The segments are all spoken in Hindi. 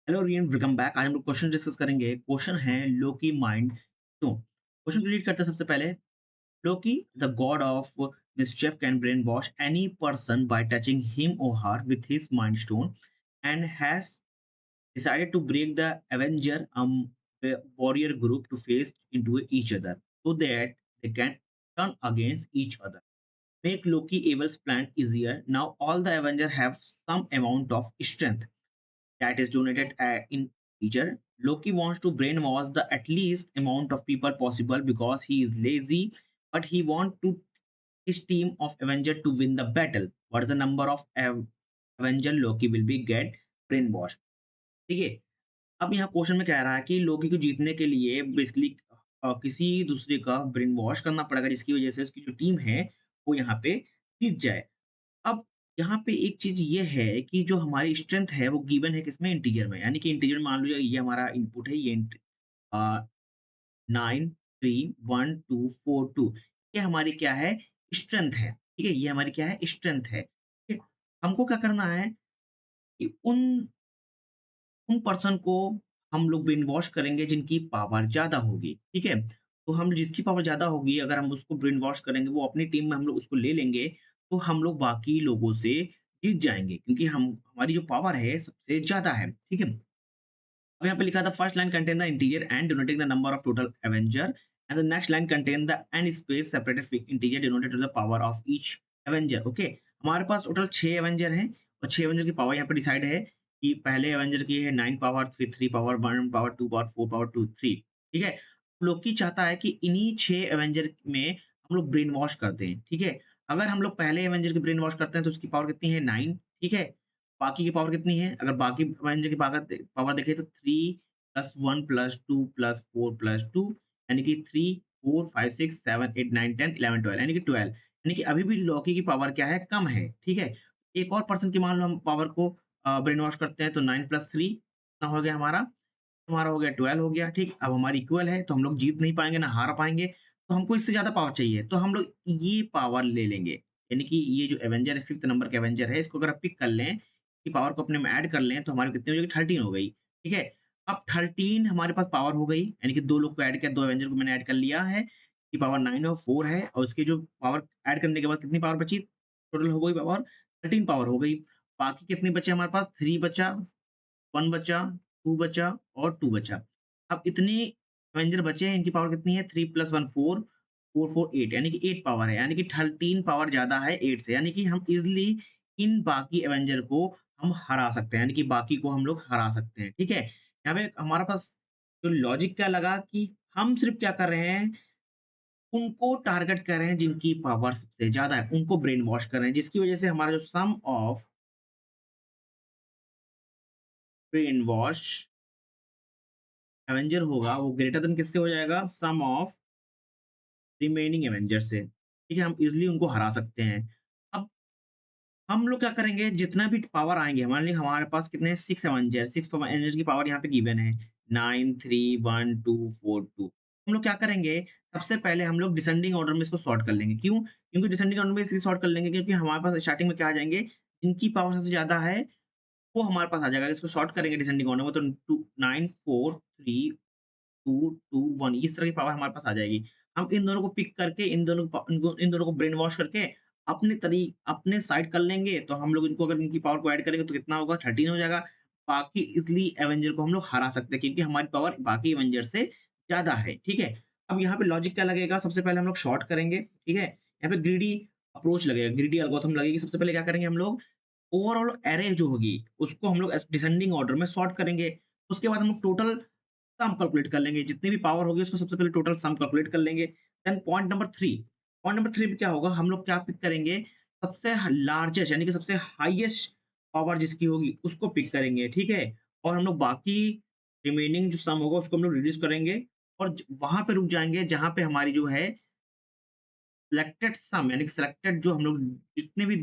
Hello rayon, welcome back. आज हम लोग क्वेश्चन डिस्कस करेंगे। क्वेश्चन है Loki mind stone. Question read करते हैं सबसे पहले। Loki the god of mischief can brainwash any person by touching him or her with his mind stone and has decided to break the Avenger warrior group to face into each other so that they can turn against each other. Make Loki evil's plan easier. Now all the Avengers have some amount of strength that is donated in teacher. Loki wants to brainwash the at least amount of people possible because he is lazy, but he wants to his team of Avenger to win the battle. What is the number of Avenger Loki will be get brainwashed? ठीक है। अब यहाँ क्वेश्चन में कह रहा है कि लोकी को जीतने के लिए बेसिकली किसी दूसरे का ब्रेन वॉश करना पड़ेगा जिसकी वजह से उसकी जो टीम है वो यहाँ पे जीत जाए। अब यहाँ पे एक चीज ये है कि जो हमारी स्ट्रेंथ है वो गिवन है किसमें, इंटीजर में। यानी कि इंटीजर में मान लीजिए ये हमारा इनपुट है, ये 9 3 1 2 4 2, ये हमारी क्या है, स्ट्रेंथ है। ठीक है, ये हमारी क्या है, स्ट्रेंथ है। ठीक है? हमको क्या करना है कि उन उन पर्सन को हम लोग ब्रेन वॉश करेंगे जिनकी पावर ज्यादा होगी। ठीक है, तो हम जिसकी पावर ज्यादा होगी अगर हम उसको ब्रेन वॉश करेंगे वो अपनी टीम में हम लोग उसको ले लेंगे, तो हम लोग बाकी लोगों से जीत जाएंगे क्योंकि हम हमारी जो पावर है सबसे ज्यादा है। ठीक है, अब यहाँ पे लिखा था first line contain the integer and denoting the number of total avenger and the next line contain the and space separated integer denoted to the power of each avenger. Okay, हमारे पास टोटल 6 एवेंजर हैं और 6 एवेंजर की पावर यहाँ पे डिसाइड है कि पहले एवेंजर की है 9 पावर, फिर 3 पावर, 1 पावर, 2 पावर, 4 पावर, 2 3। ठीक है, लोकी चाहता है कि इन्हीं 6 एवेंजर में हम लोग ब्रेन वॉश करते हैं। ठीक है, अगर हम लोग पहले एवेंजर की ब्रेन वॉश करते हैं तो उसकी पावर कितनी है, 9। ठीक है, बाकी की पावर कितनी है, अगर बाकी व्यंजन की पावर पावर देखें तो 3 + 1 + 2 + 4 + 2, यानी कि 3 4 5 6 7 8 9 10 11 12, यानी कि 12। यानी कि अभी भी लॉकी की पावर क्या है, कम है। ठीक है, एक और पर्सन की मान लो हम पावर को ब्रेन वॉश करते हैं तो 9 + 3 कितना हो गया हमारा, हमारा हो गया 12 हो गया। ठीक, अब हमारी इक्वल है तो हम लोग जीत नहीं पाएंगे ना हार पाएंगे, तो हमको इससे ज्यादा पावर चाहिए तो हम लोग ये पावर ले लेंगे। यानी कि ये जो एवेंजर है, फिफ्थ नंबर के एवेंजर है, इसको अगर आप पिक कर लें, की पावर को अपने में ऐड कर लें तो हमारी कितनी हो जाएगी, 13 हो गई। ठीक है, अब 13 हमारे पास पावर हो गई, यानी कि दो लोग को ऐड किया, दो एवेंजर को मैंने ऐड कर लिया है, की पावर 9 और 4 है, और उसकी जो पावर ऐड करने के बाद कितनी पावर बची, टोटल हो गई पावर 13 पावर हो गई। बाकी कितने बचे हमारे पास, 3 बचा, 1 बचा, 2 बचा और 2 बचा। अब इतने एवेंजर बचे हैं, इनकी पावर कितनी है, 3 + 1 4, 4 4 8, यानी कि 8 पावर है, यानी कि 13 पावर ज़्यादा है 8 से, यानी कि हम ईज़िली इन बाकी एवेंजर को हम हरा सकते हैं, यानी कि बाकी को हम लोग हरा सकते हैं। ठीक है? यहाँ पे हमारे पास जो लॉजिक क्या लगा कि हम सिर्फ़ क्या कर रहे हैं, उनको टारगेट कर रहे हैं जिनकी पावर सबसे ज़्यादा है, उनको ब्रेन वॉश कर रहे हैं, जिसकी वज़ह से हमारा जो सम ऑफ ब्रेन वॉश एवेंजर होगा वो ग्रेटर देन किससे हो जाएगा, सम ऑफ रिमेनिंग एवेंजर से। ठीक है, हम इजीली उनको हरा सकते हैं। अब हम लोग क्या करेंगे, जितना भी पावर आएंगे, हमारे लिए हमारे पास कितने, 6 एवेंजर, 6 एवेंजर की पावर यहाँ पे गिवन है, 9 3 1 2 4 2। हम लोग क्या करेंगे, सबसे पहले हम लोग डिसेंडिंग ऑर्डर में इसको सॉर्ट कर लेंगे। क्यों, क्योंकि डिसेंडिंग ऑर्डर में इसलिए सॉर्ट कर लेंगे क्योंकि हमारे पास स्टार्टिंग में क्या आ जाएंगे, जिनकी पावर सबसे ज्यादा है वो हमारे पास आ जाएगा। इसको शॉर्ट करेंगे डिसेंडिंग ऑर्डर में तो 9 4 3 2 2 1, इस तरह की पावर हमारे पास आ जाएगी। हम इन दोनों को पिक करके इन दोनों को ब्रेन वॉश करके अपने साइड कर लेंगे, तो हम लोग इनको अगर इनकी पावर को ऐड करेंगे तो कितना होगा, 13 हो जाएगा। बाकी इज़िली एवेंजर को हम लोग हरा सकते हैं क्योंकि हमारी पावर बाकी एवेंजर से ज़्यादा है। ठीक है? अब यहाँ पे लॉजिक क्या लगेगा, सबसे पहले हम लोग शॉर्ट करेंगे। ठीक है? यहाँ पे ग्रीडी अप्रोच लगेगा, ग्रीडी एल्गोरिथम लगेगी। सबसे पहले क्या करेंगे हम लोग, ओवरऑल एरे जो होगी उसको हम लोग डिसेंडिंग ऑर्डर में सॉर्ट करेंगे। उसके बाद हम लोग टोटल सम कैलकुलेट कर लेंगे, जितनी भी पावर होगी उसको सबसे पहले टोटल सम कैलकुलेट कर लेंगे। देन पॉइंट नंबर 3 पे क्या होगा, हम लोग क्या पिक करेंगे, सबसे लार्जेस्ट यानी कि सबसे हाईएस्ट पावर जिसकी होगी उसको पिक करेंगे। ठीक है, और हम लोग बाकी रिमेनिंग जो सम होगा उसको हम लोग रिड्यूस करेंगे और वहां पे रुक जाएंगे जहां पे हमारी जो है सिलेक्टेड सम, यानी कि सिलेक्टेड जो हम लोग जितने भी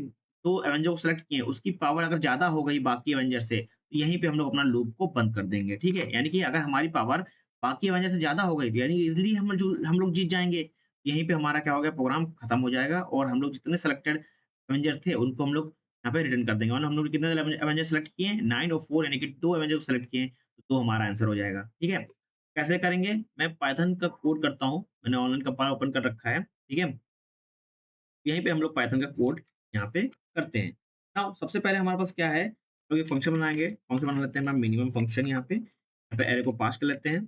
2 एवेंजर को सिलेक्ट किए हैं, उसकी पावर अगर ज़्यादा हो गई बाकी एवेंजर से, तो यहीं पे हम लोग अपना लूप को बंद कर देंगे। ठीक है? यानी कि अगर हमारी पावर बाकी एवेंजर से ज़्यादा हो गई थी, यानी ईज़िली हम लोग जीत जाएँगे। यहीं पे हमारा क्या हो गया, प्रोग्राम खत्म हो जाएगा और हम लोग जितने सिलेक्टेड एवेंजर थे, उनको हम लोग यहाँ पे रिटर्न कर देंगे और हम लोग ने कितने एवेंजर सेलेक्ट किए हैं 9 और 4 यानी कि 2 एवेंजर को सेलेक्ट किए हैं, तो 2 हमारा आंसर हो जाएगा, ठीक है? कैसे करेंगे? मैं पाइथन का कोड करता हूँ, मैंने ऑनलाइन कंपाइलर ओपन कर रखा है, ठीक है? यहीं पे हम लोग पाइथन का कोड यहाँ पे करते हैं। नाउ सबसे पहले हमारे पास क्या है, तो ये फंक्शन बनाएँगे, फंक्शन बना लेते हैं हम मिनिमम फंक्शन यहाँ पे एरे को पास कर लेते हैं।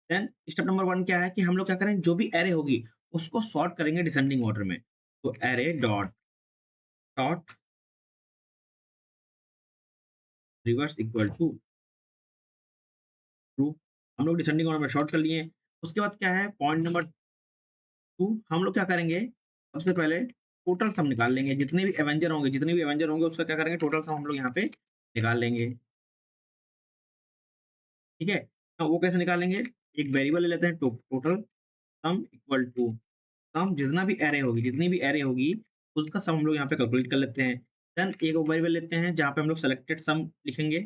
देन स्टेप नंबर 1 क्या है कि हम लोग क्या करें, जो भी एरे होगी, उसको सॉर्ट करेंगे डिसेंडिंग ऑर्डर में। तो array dot sort reverse equal to true. हम लोग डिसेंडिंग ऑर्डर में सॉर्ट कर लिए। उसके बाद क्या है, पॉइंट नंबर 2 हम लोग क्या करेंगे, सबसे पहले टोटल सम निकाल लेंगे। जितने भी एवेंजर होंगे उसका क्या करेंगे, टोटल सम हम लोग यहाँ पे निकाल लेंगे, ठीक है? वो कैसे निकालेंगे, एक वेरिएबल ले लेते हैं total sum equal to some जितनी भी एरे होगी उसका सम हम लोग यहाँ पे कैलकुलेट कर लेते हैं। देन एक वेरिएबल लेते हैं जहाँ पे हम लोग सेलेक्टेड सम लिखेंगे,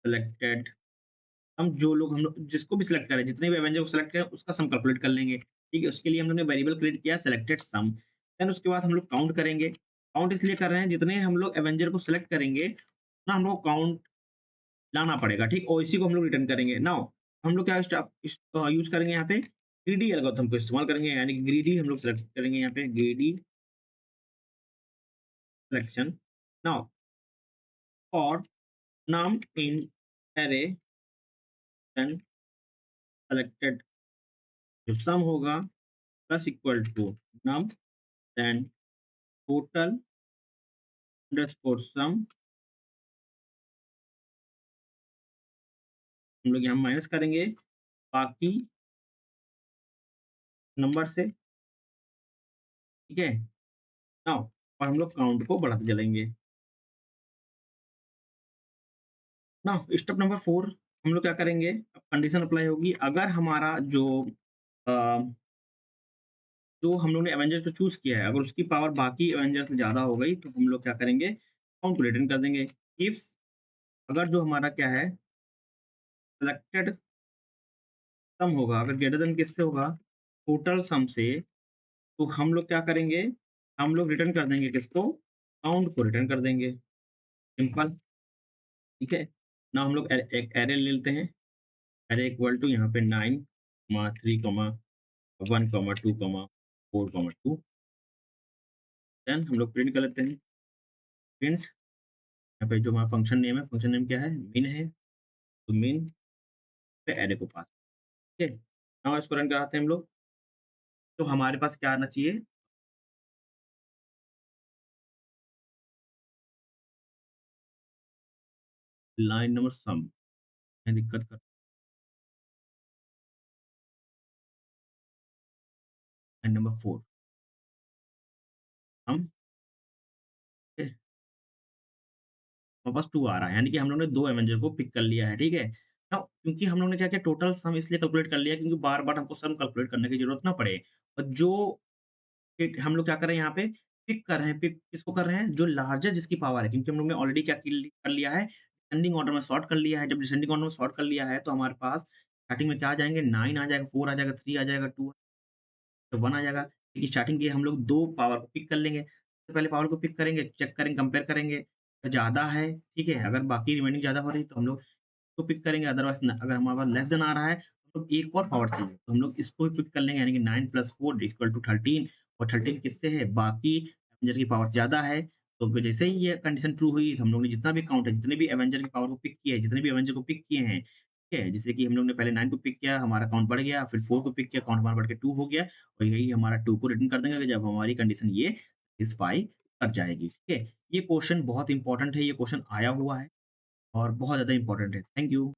सेलेक्टेड हम जो लोग हम लोग जिसको भी सिलेक्ट करें, जितने भी एवेंजर को सिलेक्ट करें उसका सम कैलकुलेट कर लेंगे, ठीक है? उसके लिए हम लोग ने वेरिएबल क्रिएट किया सेलेक्टेड सम। देन उसके बाद हम लोग काउंट करेंगे। काउंट इसलिए कर रहे हैं, जितने हम लोग एवेंजर को सिलेक्ट करेंगे ना हम लोग काउंट लाना पड़ेगा, ठीक? और इसी को हम लोग रिटर्न करेंगे। नाउ हम लोग क्या यूज करेंगे यहाँ पे, ग्रीडी एल्गोरिथम को इस्तेमाल करेंगे, यानी कि ग्रीडी हम लोग सेलेक्ट करेंगे यहाँ पे, greedy selection. Now for num in array then selected जो सम होगा plus equal to num then total underscore sum हम लोग यहाँ माइनस करेंगे बाकी नंबर से, ठीक है? नाउ और हम लोग काउंट को बढ़ाते चलेंगे। नाउ स्टेप नंबर 4 हम लोग क्या करेंगे, अब कंडीशन अप्लाई होगी अगर हमारा अ, जो हम लोग ने एवेंजर को चूज किया है अगर उसकी पावर बाकी एवेंजर से ज्यादा हो गई तो हम लोग क्या करेंगे, काउंट को रिटर्न कर देंगे। इफ अगर जो हमारा क्या है सिलेक्टेड सम होगा अगर ग्रेटर देन किससे होगा, टोटल सम से, तो हम लोग क्या करेंगे, हम लोग रिटर्न कर देंगे किसको, काउंट को रिटर्न कर देंगे, सिंपल, ठीक है? ना हम लोग एक एरे ले लेते हैं, एरे इक्वल टू यहाँ पे 9 3 1 2 4 2। देन हम लोग प्रिंट कर लेते हैं, प्रिंट यहाँ पे जो हमारा फंक्शन नेम क्या है, मिन है, तो मिन पे एरे को पास, ठीक है? नाउ इसको रन कराते हैं हम लोग, तो हमारे पास क्या आना चाहिए, लाइन नंबर सम में दिक्कत कर, लाइन नंबर 4 हम हमारे पास 2 आ रहा है, यानी कि हम लोग ने 2 एवेंजर को पिक कर लिया है, ठीक है? नाउ क्योंकि हम लोग ने क्या किया, टोटल सम इसलिए कैलकुलेट कर लिया क्योंकि बार-बार हमको सम कैलकुलेट करने की ज़रूरत ना पड़े। और जो फिर हम लोग क्या कर रहे हैं यहाँ पे, पिक कर रहे हैं, पिक किसको कर रहे हैं, जो लार्जेस्ट जिसकी पावर है, क्योंकि हम लोग ने ऑलरेडी क्या कर लिया है, डिसेंडिंग ऑर्डर में सॉर्ट कर लिया है। जब डिसेंडिंग ऑर्डर में सॉर्ट कर लिया है, तो हमारे पास स्टार्टिंग में क्या आ जाएँगे, 9 आ जाएगा, 4 आ जाएगा, 3 आ जाएगा, 2 तो 1 आ जाएगा। देखिए स्टार्टिंग के हम लोग 2 पावर को पिक कर लेंगे। सबसे पहले पावर को पिक करेंगे, चेक करेंगे, कंपेयर करेंगे, अगर ज़्यादा है, ठीक है? अगर बाकी रिमेनिंग ज़्यादा हो रही है, तो हम लोग इसको पिक करेंगे, अदरवाइज़ न अगर हमारे पास लेस देन आ रहा है, तो एक और पावर चाहिए, तो हम लोग इसको भी पिक कर लेंगे, यानी कि 9 + 4 इक्वल टू 13 और 13 किससे है? बाकी एवेंजर की पावर ज़्यादा है, तो फिर जैसे ही ये कंडीशन ट्रू हुई, तो हम लोग ने जितना भी काउंट है, जितने भी एवेंजर की पावर को पिक किया है, जितने भी एवेंजर को पिक किए हैं, ठीक है? जैसे कि हम लोग ने पहले 9 को पिक किया, हमारा काउंट बढ़ गया, फिर 4 को पिक किया, काउंट हमारा बढ़ के 2 हो गया और यही हमारा 2 को रिटर्न कर देंगे जब हमारी कंडीशन ये सैटिस्फाई कर जाएगी, ठीक है? ये क्वेश्चन बहुत इंपॉर्टेंट है, ये क्वेश्चन आया हुआ है और बहुत ज़्यादा इंपॉर्टेंट है। Thank you.